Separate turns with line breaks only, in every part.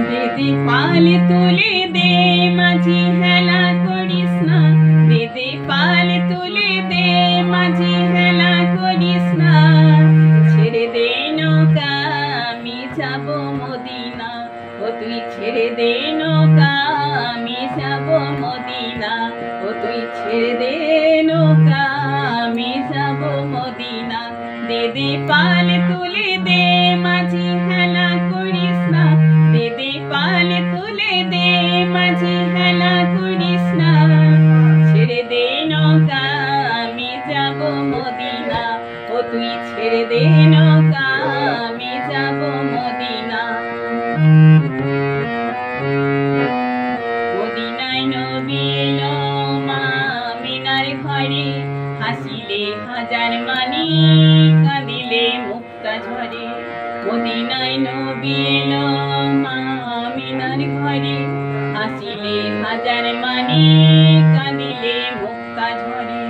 দিদি পাল তুলে দে মাঝি হেলা করিস না, দিদি পাল তুলে দে মাঝি হেলা করিস না, ছেড়ে দে নৌকা আমি যাব মদিনা, ও তুই ছেড়ে দে নৌকা আমি যাব মদিনা, ও তুই ছেড়ে দে নৌকা আমি যাব মদিনা। দিদি পাল তুলে দে মাঝি হেলা করিস না, দিদি পাল তুলে দে মাঝি হেলা করিস না, ছেড়ে দে নৌকা আমি যাব মদিনা, ও তুই ছেড়ে দে নৌকা আমি যাব মদিনা। মদিনায় নবী এলো মা আমিনার ঘরে, হাসিলে হাজার মানি কাঁদিলে মুক্তা ঝরে। মদিনায় নবী এলো মা আমিনার ঘরে, হাসিলে হাজার মানি কাঁদিলে মুক্তা ঝরে।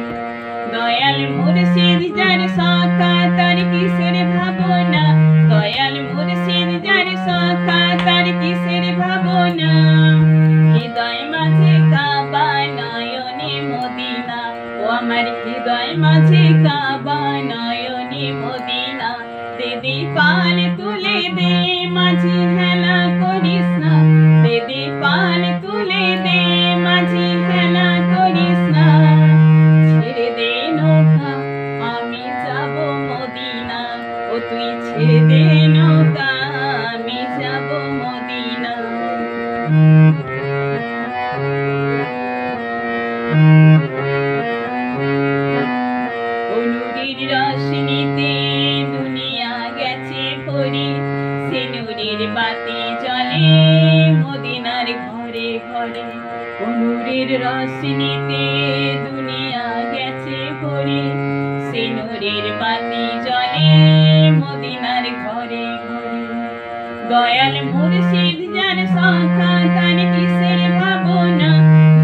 দয়াল মুর্শিদ যার সখা তার কিসের ভাবনা, দয়াল মুর্শিদ যার সখা তার কিসের ভাবনা, হৃদয় মাঝে কাবা নয়নে মদিনা, ও আমার হৃদয় মাঝে কাবা নয়নে মদিনা। দিদি পাল তুলে দে মাঝি হেলা করিস না, দিদি পাল তুলে দে মাঝি হেলা করিস না, ছেড়ে দে নৌকা আমি যাব মদিনা, ও তুই ছেড়ে দে নৌকা আমি যাব মদিনা। নূরের রোশনীতে দুনিয়া গেছে ভরে, সে নূরের বাতি জ্বলে মদিনার ঘরে ঘরে। নূরের রোশনীতে দুনিয়া গেছে ভরে, সে নূরের বাতি জ্বলে মদিনার ঘরে ঘরে। দয়াল মুর্শিদ যার সখা তার কিসের ভাবনা,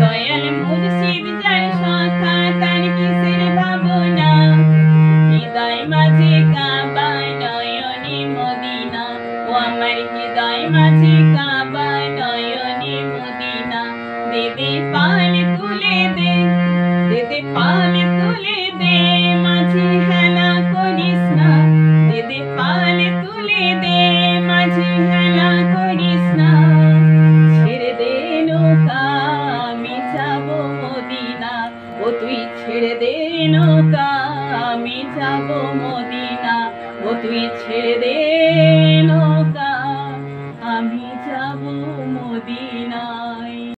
দয়াল মুর্শিদ যার সখা তার কিসের ভাবনা, হৃদয় মাঝে কাবা নয়নে মদিনা, ও আমার হৃদয় মাঝে কাবা নয়নে মদিনা। দিদি পাল তুলে দে, দিদি পাল তুলে দে মাঝি হেলা করিস না, দিদি পাল তুলে দে মাঝি হেলা করিস না, ছেড়ে দে নৌকা আমি যাব মদিনা, ও তুই ছেড়ে দে নৌকা আমি যাব মদিনা, ও তুই ছেড়ে দে নৌকা আমি যাব মদিনা।